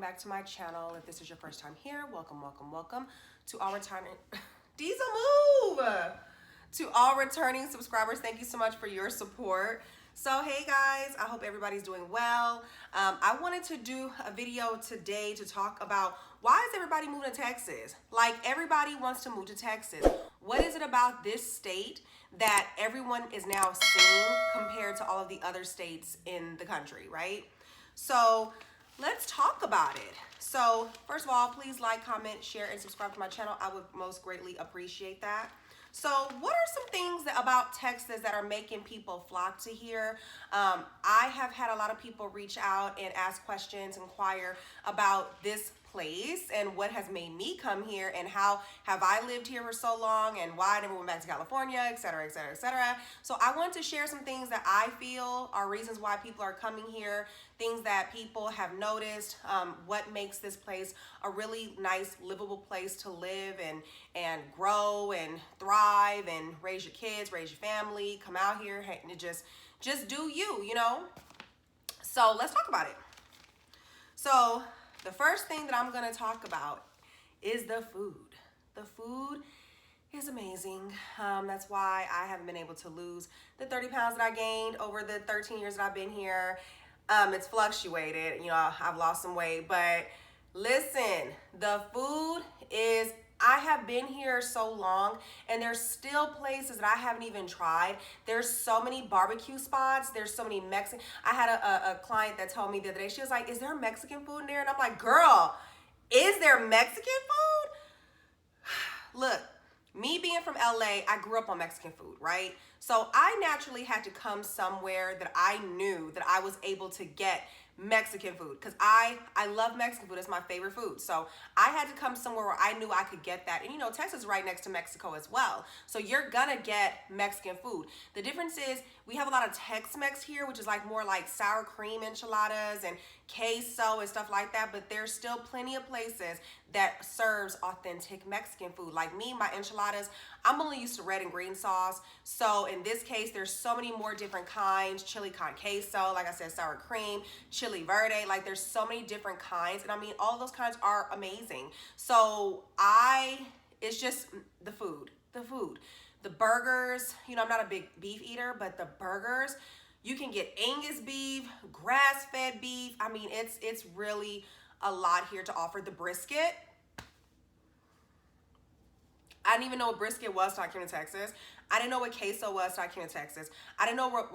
back to my channel. If this is your first time here, welcome, welcome, welcome to all returning Diesel move to all returning subscribers. Thank you so much for your support. So hey guys, I hope everybody's doing well. I wanted to do a video today to talk about why is everybody moving to Texas? Like, everybody wants to move to Texas. What is it about this state that everyone is now seeing compared to all of the other states in the country, right? So let's talk about it. So first of all, please like, comment, share, and subscribe to my channel. I would most greatly appreciate that. So what are some things about Texas that are making people flock to here? I have had a lot of people reach out and ask questions, inquire about this place and what has made me come here and how have I lived here for so long and why I never went back to California, etc., etc., etc. So I want to share some things that I feel are reasons why people are coming here, things that people have noticed, what makes this place a really nice, livable place to live and grow and thrive and raise your kids, raise your family, come out here and just do you, you know? So let's talk about it. So the first thing that I'm gonna talk about is the food. The food is amazing. That's why I haven't been able to lose the 30 pounds that I gained over the 13 years that I've been here. It's fluctuated, you know, I've lost some weight, but listen, the food is, I have been here so long and there's still places that I haven't even tried. There's so many barbecue spots. There's so many Mexican. I had a client that told me the other day, she was like, is there Mexican food in there? And I'm like, girl, is there Mexican food? Look, me being from LA, I grew up on Mexican food, right? So I naturally had to come somewhere that I knew that I was able to get Mexican food, because I love Mexican food. It's my favorite food. So I had to come somewhere where I knew I could get that. And you know, Texas is right next to Mexico as well. So you're gonna get Mexican food. The difference is we have a lot of Tex-Mex here, which is like more like sour cream enchiladas and queso and stuff like that. But there's still plenty of places that serves authentic Mexican food. Like me, my enchiladas, I'm only used to red and green sauce. So in this case, there's so many more different kinds. Chili con queso, like I said, sour cream, chili verde, like there's so many different kinds. And I mean, all those kinds are amazing. So it's just the food. The burgers, you know, I'm not a big beef eater, but the burgers, you can get Angus beef, grass-fed beef. I mean, it's really a lot here to offer. The brisket, I didn't even know what brisket was till I came to Texas. I didn't know what queso was till I came to Texas. I didn't know what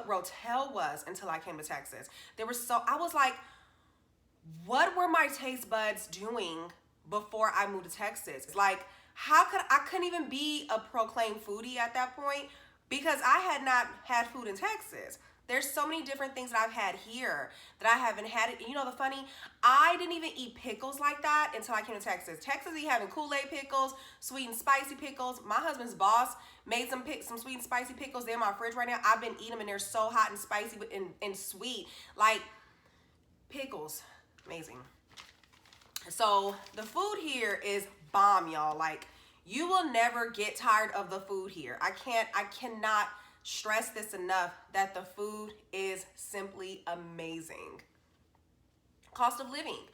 rotel was until I came to Texas. I was like, what were my taste buds doing before I moved to Texas? Like, I couldn't even be a proclaimed foodie at that point because I had not had food in Texas. There's so many different things that I've had here that I haven't had. You know, the funny, I didn't even eat pickles like that until I came to Texas. Texas, you having Kool-Aid pickles, sweet and spicy pickles. My husband's boss made some sweet and spicy pickles. They're in my fridge right now. I've been eating them and they're so hot and spicy and sweet. Like, pickles, amazing. So the food here is bomb, y'all. Like, you will never get tired of the food here. I cannot stress this enough that the food is simply amazing. Cost of living.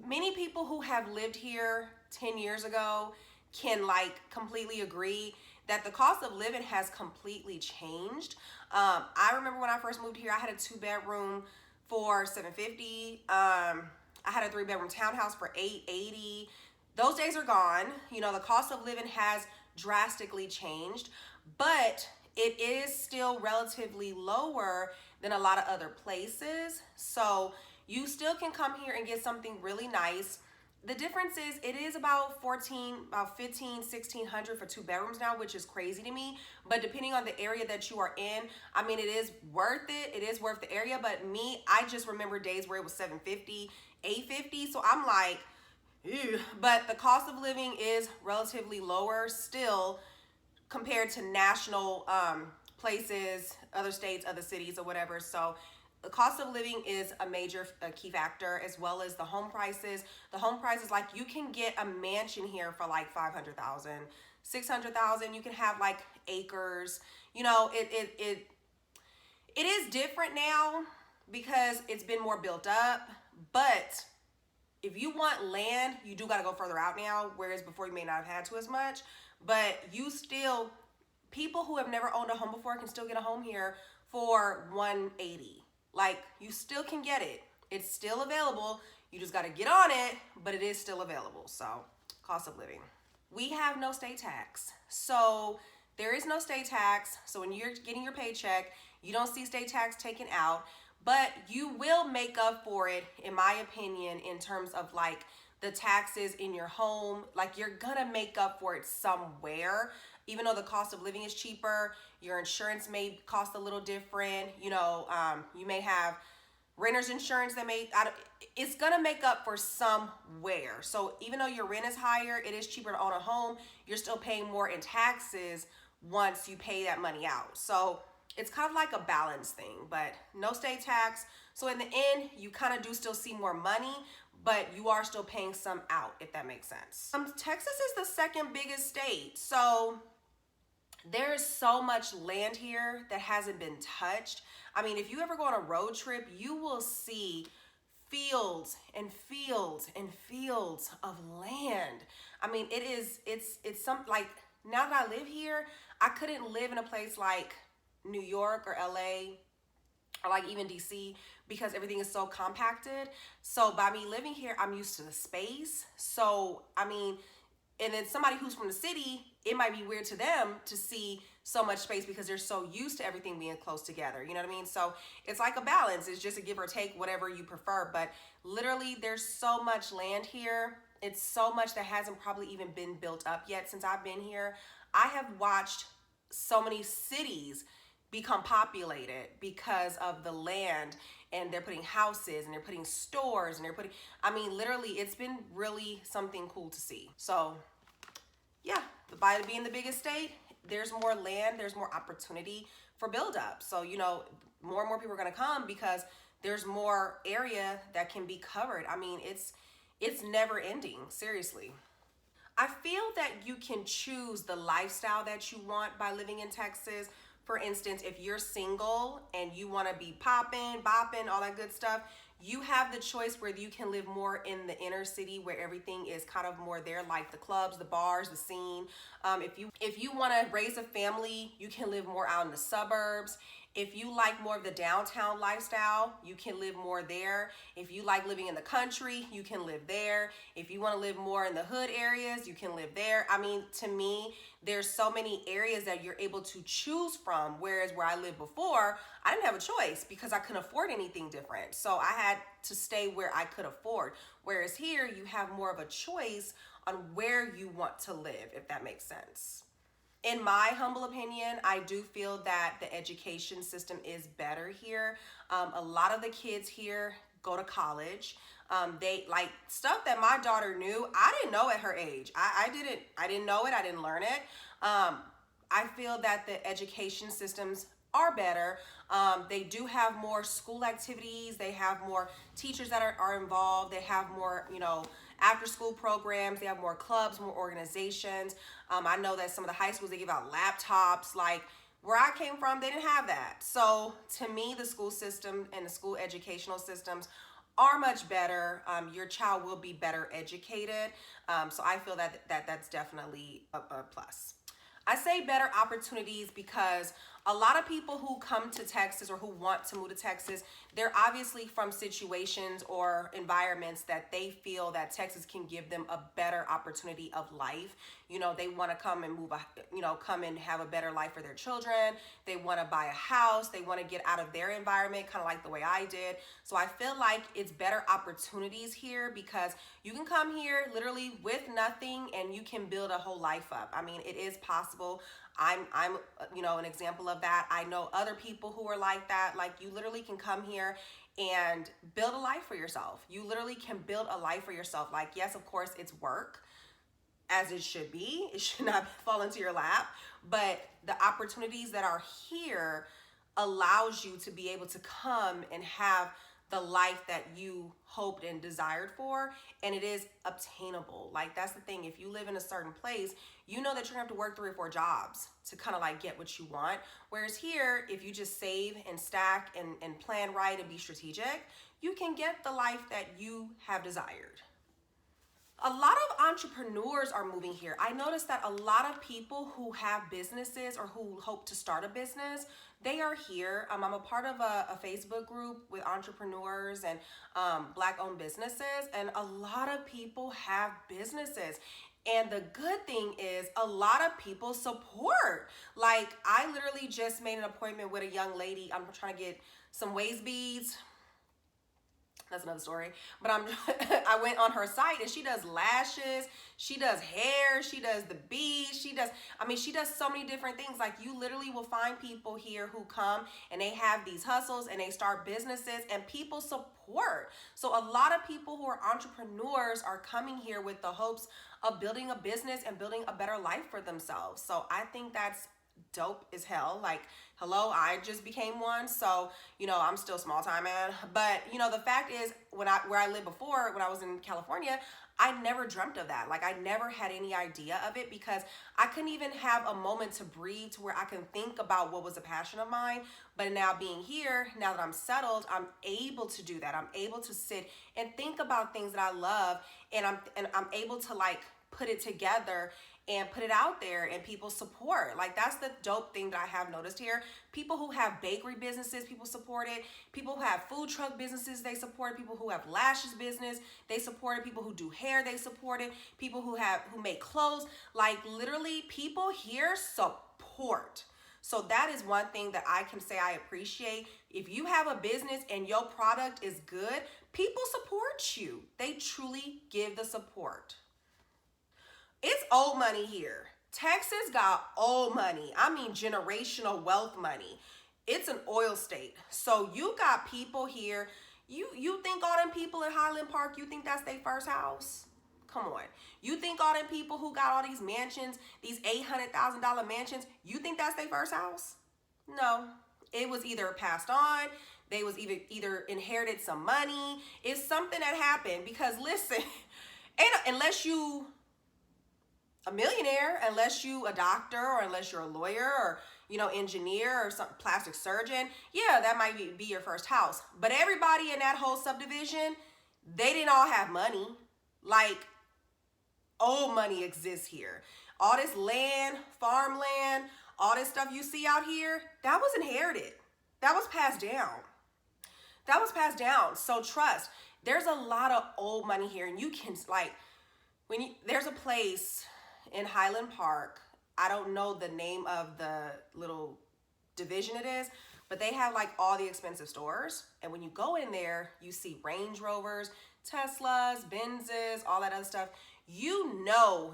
Many people who have lived here 10 years ago can like completely agree that the cost of living has completely changed. I remember when I first moved here, I had a 2-bedroom for $750. I had a 3-bedroom townhouse for $880. Those days are gone. You know, the cost of living has drastically changed, but it is still relatively lower than a lot of other places. So you still can come here and get something really nice. The difference is it is about $1,500 for 2 bedrooms now, which is crazy to me. But depending on the area that you are in, I mean, it is worth it. It is worth the area. But me, I just remember days where it was $750, $850. So I'm like, ew. But the cost of living is relatively lower still compared to national places, other states, other cities or whatever. So the cost of living is a major key factor, as well as the home prices. The home prices, like, you can get a mansion here for like $500,000, $600,000. You can have like acres. You know, it is different now because it's been more built up. But if you want land, you do got to go further out now, whereas before you may not have had to as much. But you still, people who have never owned a home before can still get a home here for 180. Like, you still can get it. It's still available. You just got to get on it, but it is still available. So, cost of living. We have no state tax. So, there is no state tax. So, when you're getting your paycheck, you don't see state tax taken out, but you will make up for it, in my opinion, in terms of like the taxes in your home. Like, you're gonna make up for it somewhere. Even though the cost of living is cheaper, your insurance may cost a little different. You know, you may have renter's insurance that it's gonna make up for somewhere. So even though your rent is higher, it is cheaper to own a home. You're still paying more in taxes once you pay that money out. So it's kind of like a balance thing, but no state tax. So in the end, you kind of do still see more money, but you are still paying some out, if that makes sense. Texas is the second biggest state. So there is so much land here that hasn't been touched. I mean, if you ever go on a road trip, you will see fields and fields and fields of land. I mean, it's some, like, now that I live here, I couldn't live in a place like New York or LA or like even DC because everything is so compacted. So by me living here, I'm used to the space. So, I mean, and then somebody who's from the city, it might be weird to them to see so much space because they're so used to everything being close together. You know what I mean? So it's like a balance. It's just a give or take, whatever you prefer. But literally, there's so much land here. It's so much that hasn't probably even been built up yet since I've been here. I have watched so many cities become populated because of the land, and they're putting houses and they're putting stores and I mean, literally, it's been really something cool to see. So yeah, by being the biggest state, there's more land, there's more opportunity for build up. So, you know, more and more people are going to come because there's more area that can be covered. I mean, it's never ending, seriously. I feel that you can choose the lifestyle that you want by living in Texas. For instance, if you're single and you want to be popping, bopping, all that good stuff, you have the choice where you can live more in the inner city where everything is kind of more there, like the clubs, the bars, the scene. If you want to raise a family, you can live more out in the suburbs. If you like more of the downtown lifestyle, you can live more there. If you like living in the country, you can live there. If you want to live more in the hood areas, you can live there. I mean, to me, there's so many areas that you're able to choose from, whereas where I lived before, I didn't have a choice because I couldn't afford anything different. So I had to stay where I could afford. Whereas here, you have more of a choice on where you want to live, if that makes sense. In my humble opinion, I do feel that the education system is better here. A lot of the kids here go to college. They like stuff that my daughter knew. I didn't know at her age. I didn't know it. I didn't learn it. I feel that the education systems are better. They do have more school activities. They have more teachers that are involved. They have more, you know, after school programs. They have more clubs, more organizations. I know that some of the high schools, they give out laptops. Like where I came from, they didn't have that. So to me, the school system and the school educational systems are much better. Your child will be better educated. So I feel that that's definitely a plus. I say better opportunities because a lot of people who come to Texas or who want to move to Texas, they're obviously from situations or environments that they feel that Texas can give them a better opportunity of life. You know, they want to come and come and have a better life for their children. They want to buy a house. They want to get out of their environment, kind of like the way I did. So I feel like it's better opportunities here because you can come here literally with nothing and you can build a whole life up. I mean, it is possible. I'm an example of that. I know other people who are like that. Like you literally can come here and build a life for yourself. You literally can build a life for yourself. Like, yes, of course, it's work, as it should be. It should not fall into your lap. But the opportunities that are here allows you to be able to come and have the life that you hoped and desired for, and it is obtainable. Like, that's the thing. If you live in a certain place, you know that you're gonna have to work 3 or 4 jobs to kind of like get what you want. Whereas here, if you just save and stack and plan right and be strategic, you can get the life that you have desired. A lot of entrepreneurs are moving here. I noticed that a lot of people who have businesses or who hope to start a business, they are here. I'm a part of a Facebook group with entrepreneurs and Black-owned businesses, and a lot of people have businesses. And the good thing is a lot of people support. Like, I literally just made an appointment with a young lady. I'm trying to get some waist beads. That's another story. But I went on her site and she does lashes, she does hair, she does the beads, she does so many different things. Like, you literally will find people here who come and they have these hustles and they start businesses and people support. So a lot of people who are entrepreneurs are coming here with the hopes of building a business and building a better life for themselves. So I think that's dope as hell. Like, hello, I just became one, so I'm still small time, man. But the fact is, where I lived before, when I was in California, I never dreamt of that. Like, I never had any idea of it because I couldn't even have a moment to breathe to where I can think about what was a passion of mine. But now being here, now that I'm settled, I'm able to do that. I'm able to sit and think about things that I love, and I'm able to like put it together and put it out there, and people support. Like, that's the dope thing that I have noticed here. People who have bakery businesses, people support it. People who have food truck businesses, they support it. People who have lashes business, they support it. People who do hair, they support it. People who make clothes, like, literally people here support. So that is one thing that I can say I appreciate. If you have a business and your product is good, people support you. They truly give the support. It's old money here. Texas got old money. I mean, generational wealth money. It's an oil state. So you got people here. You think all them people in Highland Park, you think that's their first house? Come on. You think all them people who got all these mansions, these $800,000 mansions, you think that's their first house? No. It was either passed on. They was either inherited some money. It's something that happened because, listen, unless you a millionaire, unless you a doctor or unless you're a lawyer or engineer or some plastic surgeon, yeah, that might be your first house. But everybody in that whole subdivision, they didn't all have money. Like, old money exists here. All this land, farmland, all this stuff you see out here, that was inherited. That was passed down. That was passed down. So trust, there's a lot of old money here, and you can, like, there's a place in Highland Park, I don't know the name of the little division it is, but they have like all the expensive stores. And when you go in there, you see Range Rovers, Teslas, Benzes, all that other stuff. You know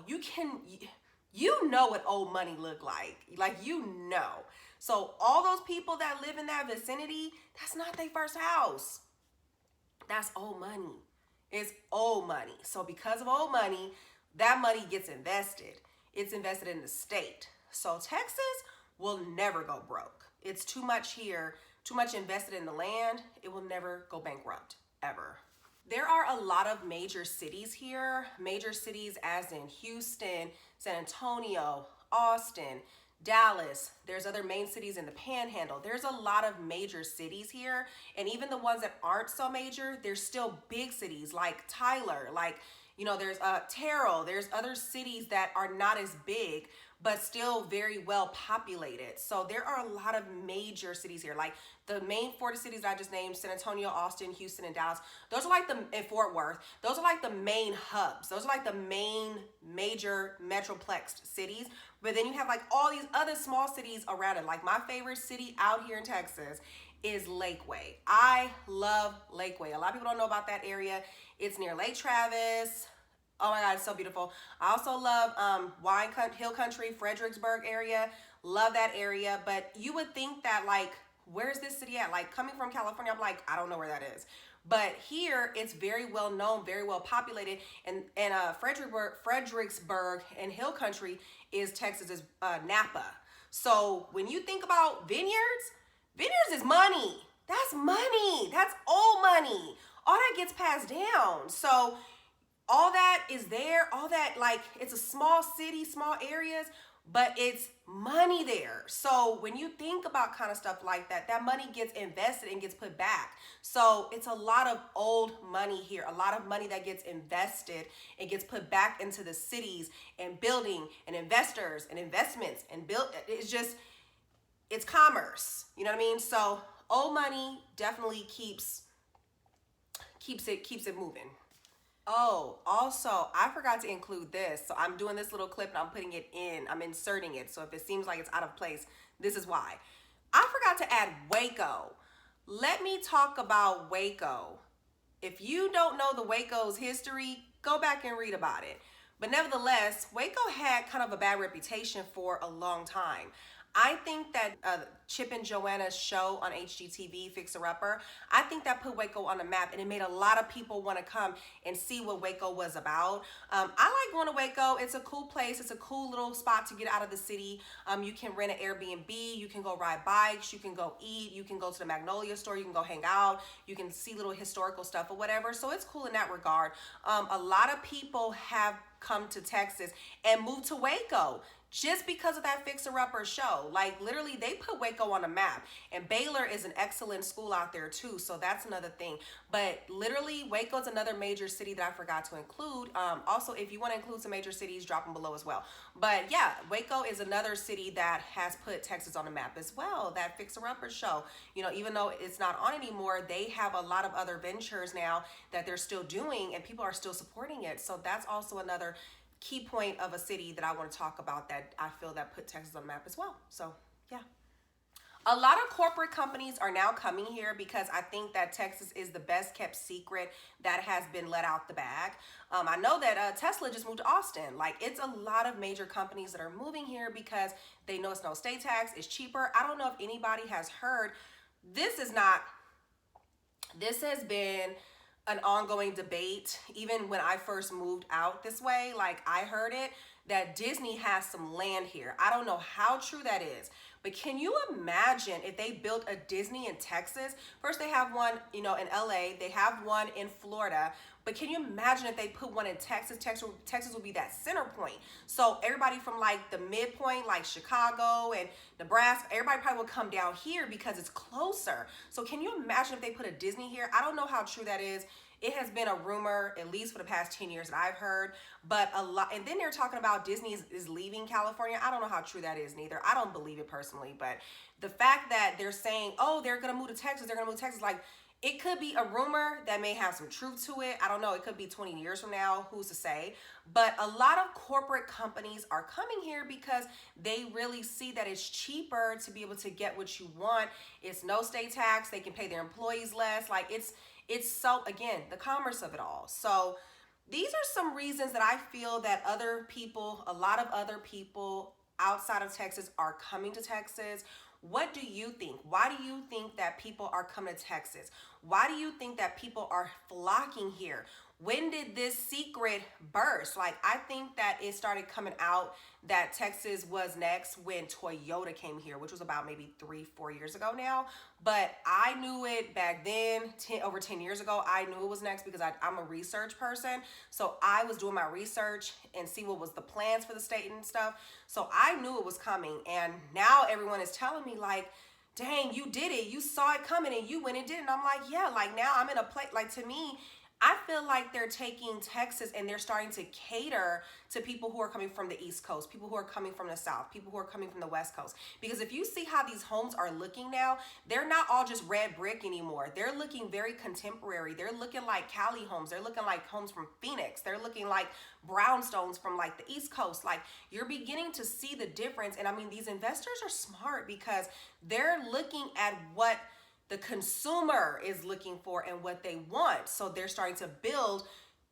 what old money look like. So all those people that live in that vicinity, that's not their first house. That's old money. It's old money. So because of old money, that money gets invested. It's invested in the state. So Texas will never go broke. It's too much here, too much invested in the land. It will never go bankrupt, ever. There are a lot of major cities here. Major cities as in Houston, San Antonio, Austin, Dallas. There's other main cities in the Panhandle. There's a lot of major cities here. And even the ones that aren't so major, there's still big cities like Tyler, there's Terrell. There's other cities that are not as big, but still very well populated. So there are a lot of major cities here. Like the main 40 cities I just named, San Antonio, Austin, Houston, and Dallas. Those are like and Fort Worth. Those are like the main hubs. Those are like the main major metroplex cities. But then you have like all these other small cities around it. Like my favorite city out here in Texas is Lakeway. I love Lakeway. A lot of people don't know about that area. It's near Lake Travis. Oh my God, it's so beautiful. I also love Hill Country, Fredericksburg area. Love that area. But you would think that like, where's this city at? Like coming from California, I'm like, I don't know where that is. But here, it's very well known, very well populated. And Fredericksburg and Hill Country is Texas's Napa. So when you think about vineyards is money. That's money. That's old money. All that gets passed down. So all that is there, all that, like, it's a small city, small areas, but it's money there. So when you think about kind of stuff like that, that money gets invested and gets put back. So it's a lot of old money here, a lot of money that gets invested and gets put back into the cities and building and investors and investments and build. It's just, it's commerce. You know what I mean? So old money definitely keeps it moving. Oh, also, I forgot to include this. So I'm doing this little clip and I'm putting it in. I'm inserting it. So if it seems like it's out of place, this is why. I forgot to add Waco. Let me talk about Waco. If you don't know the Waco's history, go back and read about it. But nevertheless, Waco had kind of a bad reputation for a long time. I think that Chip and Joanna's show on HGTV, Fixer Upper, I think that put Waco on the map, and it made a lot of people want to come and see what Waco was about. I like going to Waco. It's a cool place. It's a cool little spot to get out of the city. You can rent an Airbnb. You can go ride bikes. You can go eat. You can go to the Magnolia store. You can go hang out. You can see little historical stuff or whatever. So it's cool in that regard. A lot of people have come to Texas and moved to Waco just because of that Fixer Upper show. Like, literally, they put Waco on the map. And Baylor is an excellent school out there too, so that's another thing. But literally, Waco's another major city that I forgot to include. Also, if you want to include some major cities, drop them below as well. But yeah, Waco is another city that has put Texas on the map as well. That Fixer Upper show, you know, even though it's not on anymore, they have a lot of other ventures now that they're still doing, and people are still supporting it. So that's also another key point of a city that I want to talk about that I feel that put Texas on the map as well. So yeah. A lot of corporate companies are now coming here because I think that Texas is the best kept secret that has been let out the bag. I know that Tesla just moved to Austin. Like, it's a lot of major companies that are moving here because they know it's no state tax, it's cheaper. I don't know if anybody has heard, this has been an ongoing debate. Even when I first moved out this way, like, I heard it, that Disney has some land here. I don't know how true that is, but can you imagine if they built a Disney in Texas? First, they have one, you know, in LA, they have one in Florida, but can you imagine if they put one in Texas? Texas would be that center point. So everybody from like the midpoint, like Chicago and Nebraska, everybody probably would come down here because it's closer. So can you imagine if they put a Disney here? I don't know how true that is. It has been a rumor, at least for the past 10 years that I've heard, but a lot. And then they're talking about Disney is leaving California. I don't know how true that is neither. I don't believe it personally, but the fact that they're saying, oh, they're going to move to Texas, they're going to move to Texas, like, it could be a rumor that may have some truth to it. I don't know. It could be 20 years from now. Who's to say? But a lot of corporate companies are coming here because they really see that it's cheaper to be able to get what you want. It's no state tax. They can pay their employees less. Like, it's so, again, the commerce of it all. So these are some reasons that I feel that other people, a lot of other people outside of Texas are coming to Texas. What do you think? Why do you think that people are coming to Texas? Why do you think that people are flocking here? When did this secret burst? Like, I think that it started coming out that Texas was next when Toyota came here, which was about maybe 3-4 years ago now. But I knew it back then, over 10 years ago. I knew it was next because I'm a research person. So I was doing my research and see what was the plans for the state and stuff. So I knew it was coming. And now everyone is telling me, like, dang, you did it. You saw it coming and you went and did it. And I'm like, yeah, like, now I'm in a place, like, to me, I feel like they're taking Texas and they're starting to cater to people who are coming from the East Coast, people who are coming from the South, people who are coming from the West Coast. Because if you see how these homes are looking now, they're not all just red brick anymore. They're looking very contemporary. They're looking like Cali homes. They're looking like homes from Phoenix. They're looking like brownstones from like the East Coast. Like, you're beginning to see the difference. And I mean, these investors are smart because they're looking at what the consumer is looking for and what they want. So they're starting to build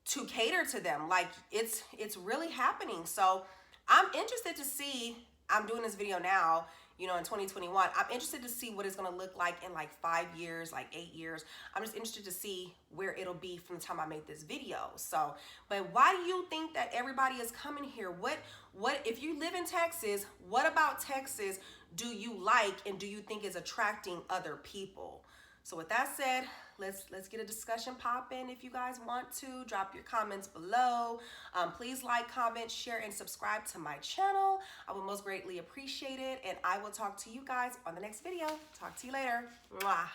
to cater to them. Like, it's really happening. So I'm interested to see, I'm doing this video now, you know, in 2021, I'm interested to see what it's going to look like in like 5 years, like 8 years. I'm just interested to see where it'll be from the time I make this video. So, but why do you think that everybody is coming here? What, if you live in Texas, what about Texas do you like and do you think is attracting other people? So with that said, let's get a discussion popping. If you guys want to, drop your comments below. Please like, comment, share, and subscribe to my channel. I would most greatly appreciate it. And I will talk to you guys on the next video. Talk to you later. Mwah.